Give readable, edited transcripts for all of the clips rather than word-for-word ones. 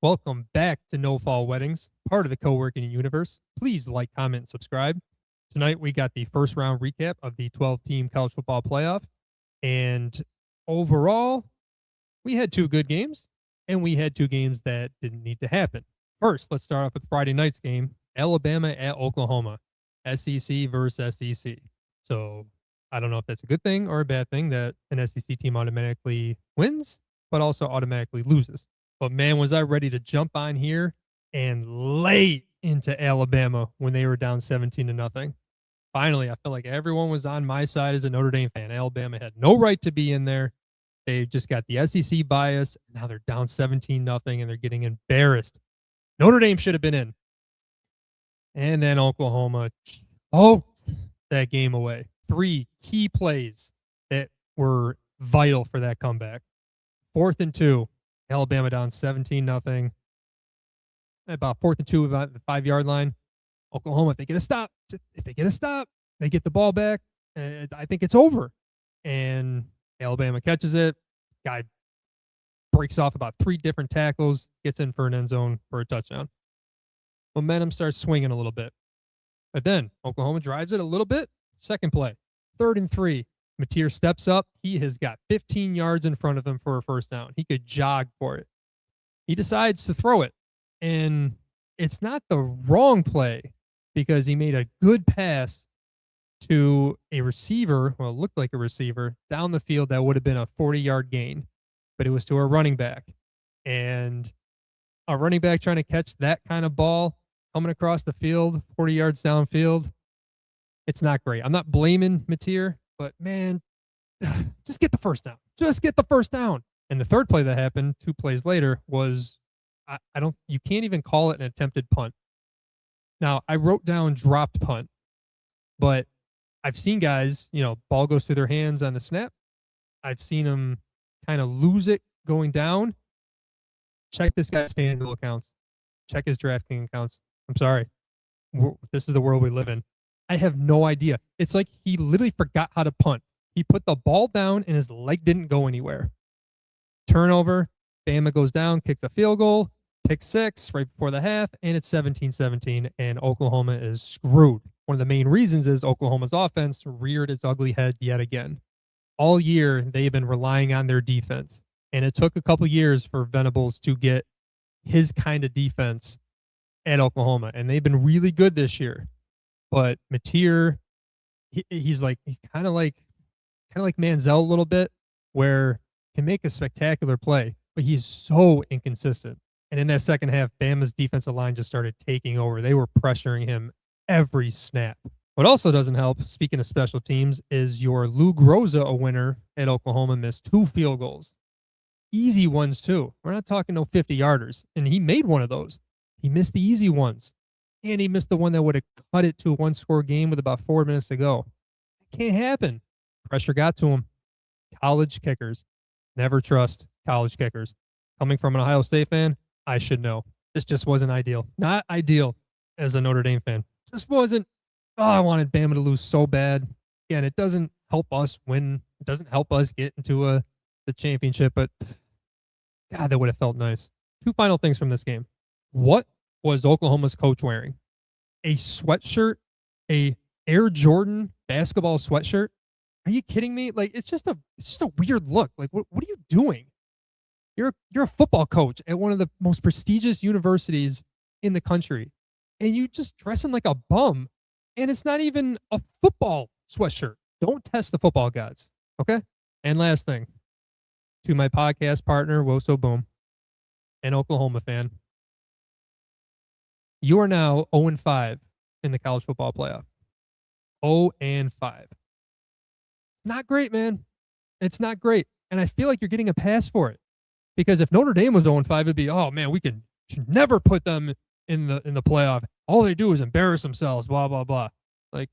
Welcome back to No Fall Weddings, part of the co-working universe. Please like, comment, and subscribe. Tonight we got the first round recap of the 12-team college football playoff. And overall, we had two good games, and we had two games that didn't need to happen. First, let's start off with Friday night's game, Alabama at Oklahoma, SEC versus SEC. So I don't know if that's a good thing or a bad thing that an SEC team automatically wins, but also automatically loses. But man, was I ready to jump on here and lay into Alabama when they were down 17 to nothing. Finally, I feel like everyone was on my side as a Notre Dame fan. Alabama had no right to be in there. They just got the SEC bias. Now they're down 17 nothing and they're getting embarrassed. Notre Dame should have been in. And then Oklahoma choked that game away. Three key plays that were vital for that comeback. 4th and 2. Alabama down 17 nothing. About 4th and 2, about the 5-yard line. Oklahoma, if they get a stop, they get the ball back. I think it's over. And Alabama catches it. Guy breaks off about 3 different tackles, gets in for an end zone for a touchdown. Momentum starts swinging a little bit. But then Oklahoma drives it a little bit. Second play, 3rd and 3. Mateer steps up. He has got 15 yards in front of him for a first down. He could jog for it. He decides to throw it. And it's not the wrong play because he made a good pass to a receiver, well, it looked like a receiver, down the field that would have been a 40-yard gain. But it was to a running back. And a running back trying to catch that kind of ball coming across the field, 40 yards downfield, it's not great. I'm not blaming Mateer, but man, just get the first down. Just get the first down. And the third play that happened 2 plays later was, you can't even call it an attempted punt. Now, I wrote down dropped punt, but I've seen guys, ball goes through their hands on the snap. I've seen them kind of lose it going down. Check this guy's FanDuel accounts. Check his DraftKings accounts. I'm sorry. This is the world we live in. I have no idea. It's like he literally forgot how to punt. He put the ball down and his leg didn't go anywhere. Turnover. Bama goes down, kicks a field goal, pick 6 right before the half, and it's 17-17, and Oklahoma is screwed. One of the main reasons is Oklahoma's offense reared its ugly head yet again. All year, they've been relying on their defense, and it took a couple years for Venables to get his kind of defense at Oklahoma, and they've been really good this year. But Mateer, he's kind of like Manziel a little bit, where he can make a spectacular play, but he's so inconsistent. And in that second half, Bama's defensive line just started taking over. They were pressuring him every snap. What also doesn't help, speaking of special teams, is your Lou Groza, a winner at Oklahoma, missed 2 field goals. Easy ones, too. We're not talking no 50-yarders. And he made one of those. He missed the easy ones. And he missed the one that would have cut it to a 1-score game with about 4 minutes to go. It can't happen. Pressure got to him. College kickers. Never trust college kickers. Coming from an Ohio State fan, I should know. This just wasn't ideal. Not ideal as a Notre Dame fan. Just wasn't. Oh, I wanted Bama to lose so bad. Again, it doesn't help us win. It doesn't help us get into the championship, but God, that would have felt nice. 2 final things from this game. What was Oklahoma's coach wearing? A sweatshirt, a Air Jordan basketball sweatshirt? Are you kidding me? Like, it's just a weird look. Like, what are you doing? You're a football coach at one of the most prestigious universities in the country, and you just dressing like a bum, and it's not even a football sweatshirt. Don't test the football gods, okay? And last thing, to my podcast partner, Woso Boom, an Oklahoma fan, you are now 0-5 in the college football playoff. 0-5. Not great, man. It's not great, and I feel like you're getting a pass for it. Because if Notre Dame was 0-5, it'd be, oh man, we should never put them in the playoff. All they do is embarrass themselves, blah, blah, blah. Like,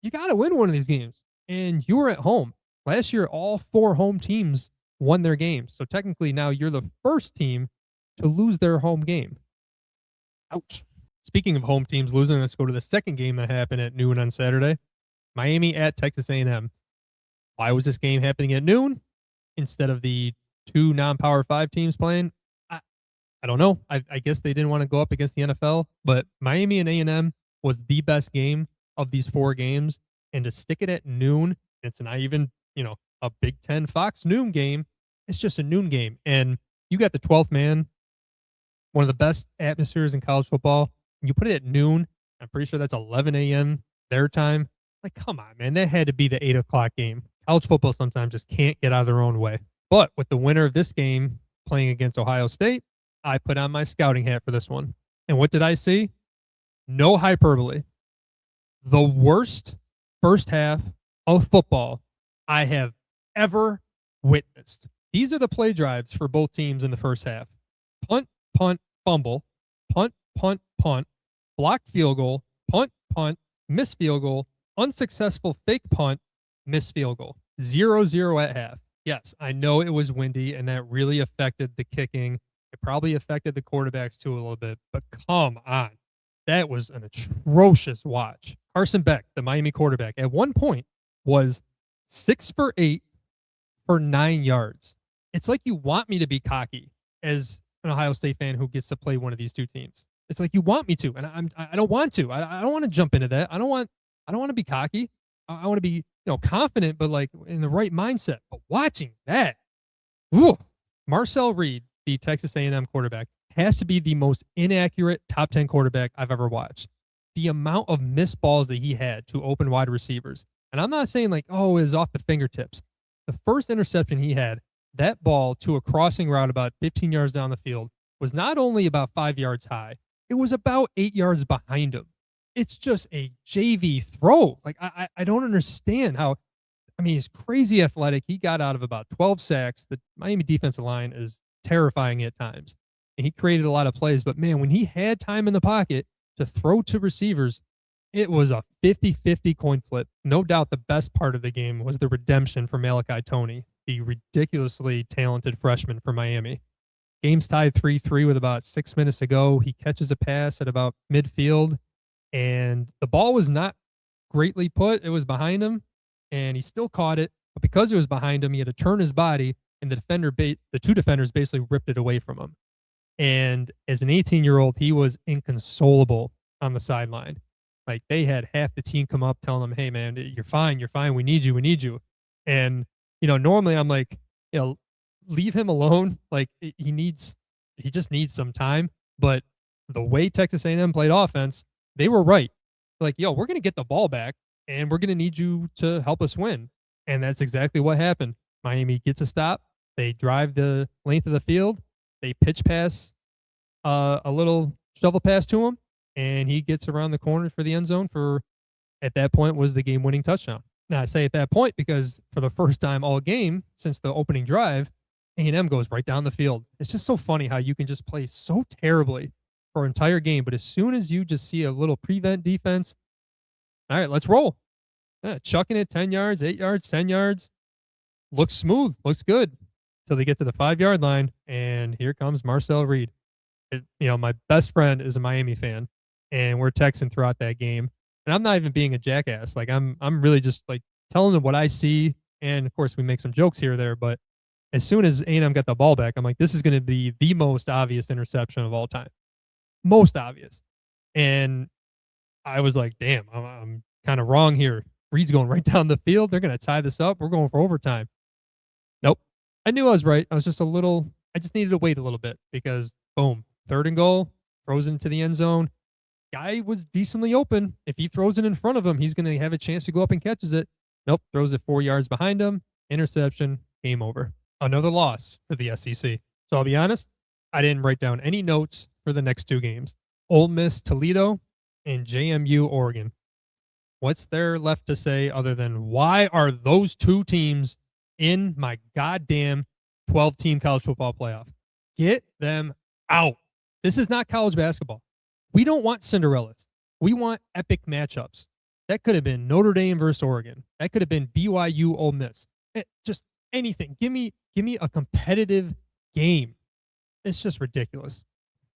you got to win one of these games. And you were at home. Last year, all 4 home teams won their games. So technically now you're the first team to lose their home game. Ouch. Speaking of home teams losing, let's go to the second game that happened at noon on Saturday. Miami at Texas A&M. Why was this game happening at noon instead of the 2 non-Power 5 teams playing? I I don't know. I guess they didn't want to go up against the NFL, but Miami and A&M was the best game of these 4 games. And to stick it at noon, it's not even, a Big Ten Fox noon game. It's just a noon game. And you got the 12th man, one of the best atmospheres in college football. You put it at noon. I'm pretty sure that's 11 a.m. their time. Like, come on, man. That had to be the 8 o'clock game. College football sometimes just can't get out of their own way. But with the winner of this game playing against Ohio State, I put on my scouting hat for this one. And what did I see? No hyperbole. The worst first half of football I have ever witnessed. These are the play drives for both teams in the first half: punt, punt, fumble, punt, punt, punt, blocked field goal, punt, punt, missed field goal, unsuccessful fake punt, missed field goal. 0-0 at half. Yes, I know it was windy, and that really affected the kicking. It probably affected the quarterbacks too a little bit, but come on. That was an atrocious watch. Carson Beck, the Miami quarterback, at one point was 6 for 8 for 9 yards. It's like you want me to be cocky as an Ohio State fan who gets to play one of these two teams. It's like you want me to, and I don't want to. I don't want to jump into that. I don't want to be cocky. I want to be, confident, but like in the right mindset. But watching that, ooh, Marcel Reed, the Texas A&M quarterback, has to be the most inaccurate top 10 quarterback I've ever watched. The amount of missed balls that he had to open wide receivers. And I'm not saying like, oh, it was off the fingertips. The first interception he had, that ball to a crossing route about 15 yards down the field, was not only about 5 yards high, it was about 8 yards behind him. It's just a JV throw. Like, I don't understand how. I mean, he's crazy athletic. He got out of about 12 sacks. The Miami defensive line is terrifying at times. And he created a lot of plays. But, man, when he had time in the pocket to throw to receivers, it was a 50-50 coin flip. No doubt the best part of the game was the redemption for Malachi Toney, the ridiculously talented freshman for Miami. Game's tied 3-3 with about 6 minutes to go. He catches a pass at about midfield, and the ball was not greatly put. It was behind him, and he still caught it. But because it was behind him, he had to turn his body, and the two defenders basically ripped it away from him. And as an 18-year-old, he was inconsolable on the sideline. Like, they had half the team come up telling him, hey, man, you're fine. We need you. And, normally I'm like, leave him alone. Like, he just needs some time. But the way Texas A&M played offense, they were right. Like, we're going to get the ball back, and we're going to need you to help us win. And that's exactly what happened. Miami gets a stop. They drive the length of the field. They pitch pass a little shovel pass to him, and he gets around the corner for the end zone for, at that point, was the game-winning touchdown. Now, I say at that point because for the first time all game since the opening drive, A&M goes right down the field. It's just so funny how you can just play so terribly for an entire game, but as soon as you just see a little prevent defense, all right, let's roll. Chucking it 10 yards, 8 yards, 10 yards. Looks smooth, looks good. Till they get to the 5-yard line, and here comes Marcel Reed. My best friend is a Miami fan, and we're texting throughout that game. And I'm not even being a jackass. Like, I'm really just like telling them what I see, and of course we make some jokes here or there. But as soon as A&M got the ball back, I'm like, this is going to be the most obvious interception of all time, most obvious. And I was like, damn, I'm kind of wrong here. Reed's going right down the field. They're going to tie this up. We're going for overtime. Nope. I knew I was right. I just needed to wait a little bit because, boom, 3rd and goal, throws into the end zone. Guy was decently open. If he throws it in front of him, he's going to have a chance to go up and catches it. Nope, throws it 4 yards behind him. Interception, game over. Another loss for the SEC. So I'll be honest, I didn't write down any notes for the next 2 games. Ole Miss, Toledo, and JMU, Oregon. What's there left to say other than why are those 2 teams in my goddamn 12-team college football playoff? Get them out. This is not college basketball. We don't want Cinderellas. We want epic matchups. That could have been Notre Dame versus Oregon. That could have been BYU, Ole Miss. Just anything. Give me a competitive game. It's just ridiculous.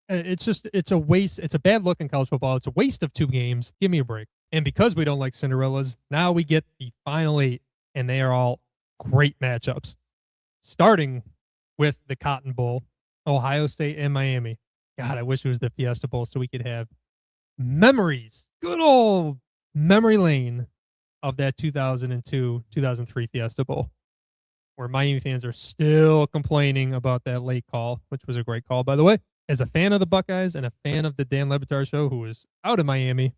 It's a waste. It's a bad look in college football. It's a waste of 2 games. Give me a break. And because we don't like Cinderellas, now we get the final 8, and they are all great matchups, starting with the Cotton Bowl Ohio State and Miami. God, I wish it was the Fiesta Bowl so we could have memories, good old memory lane of that 2002, 2003 Fiesta Bowl, where Miami fans are still complaining about that late call, which was a great call, by the way. As a fan of the Buckeyes and a fan of the Dan Le Batard show, who is out of Miami,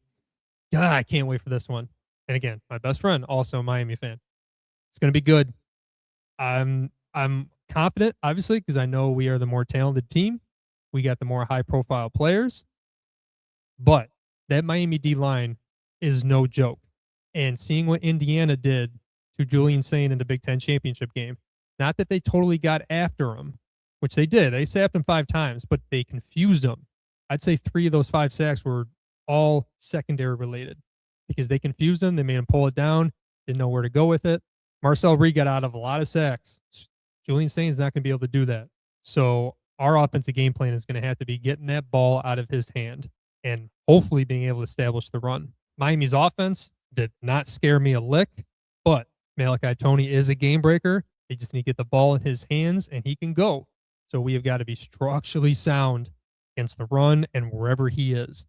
God, I can't wait for this one. And again, my best friend, also a Miami fan. It's going to be good. I'm confident, obviously, because I know we are the more talented team. We got the more high profile players, but that Miami D line is no joke. And seeing what Indiana did to Julian Sain in the Big Ten championship game, not that they totally got after him, which they did. They sacked him 5 times, but they confused him. I'd say 3 of those 5 sacks were all secondary related because they confused him. They made him pull it down, didn't know where to go with it. Marcel Reed got out of a lot of sacks. Julian Sain's not going to be able to do that. So our offensive game plan is going to have to be getting that ball out of his hand and hopefully being able to establish the run. Miami's offense did not scare me a lick, but Malachi Toney is a game breaker. They just need to get the ball in his hands and he can go. So we have got to be structurally sound against the run and wherever he is.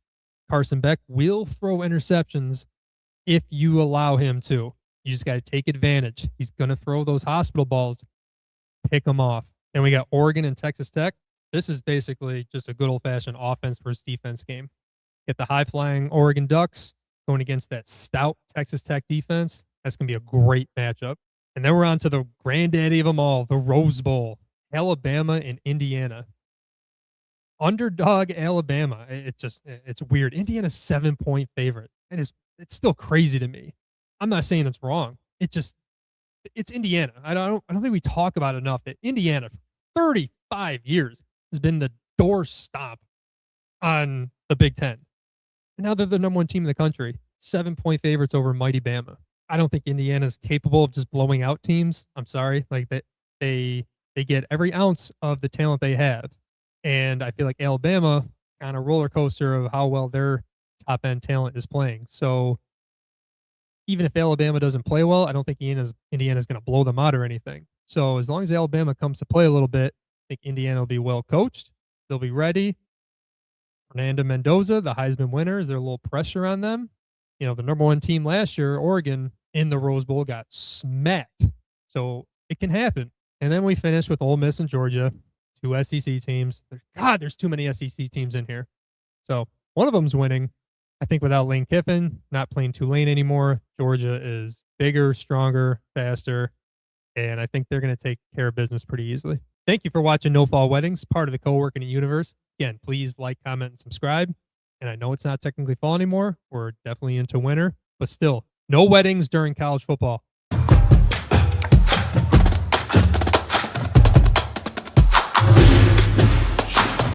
Carson Beck will throw interceptions if you allow him to. You just got to take advantage. He's going to throw those hospital balls, pick them off. And we got Oregon and Texas Tech. This is basically just a good old-fashioned offense versus defense game. Get the high-flying Oregon Ducks going against that stout Texas Tech defense. That's going to be a great matchup. And then we're on to the granddaddy of them all, the Rose Bowl, Alabama and Indiana. Underdog Alabama. It's weird. Indiana's 7-point favorite. And it's still crazy to me. I'm not saying it's wrong. It's Indiana. I don't think we talk about it enough that Indiana for 35 years has been the doorstop on the Big Ten. And now they're the number 1 team in the country. 7-point favorites over mighty Bama. I don't think Indiana's capable of just blowing out teams. I'm sorry. Like they get every ounce of the talent they have. And I feel like Alabama on a roller coaster of how well their top end talent is playing. So even if Alabama doesn't play well, I don't think Indiana's going to blow them out or anything. So as long as Alabama comes to play a little bit, I think Indiana will be well coached. They'll be ready. Fernando Mendoza, the Heisman winner, is there a little pressure on them? You know, the number 1 team last year, Oregon, in the Rose Bowl got smacked. So it can happen. And then we finish with Ole Miss and Georgia, 2 SEC teams. There's too many SEC teams in here. So one of them's winning. I think without Lane Kiffin, not playing Tulane anymore, Georgia is bigger, stronger, faster, and I think they're going to take care of business pretty easily. Thank you for watching No Fall Weddings, part of the co-working universe. Again, please like, comment, and subscribe. And I know it's not technically fall anymore. We're definitely into winter, but still, no weddings during college football.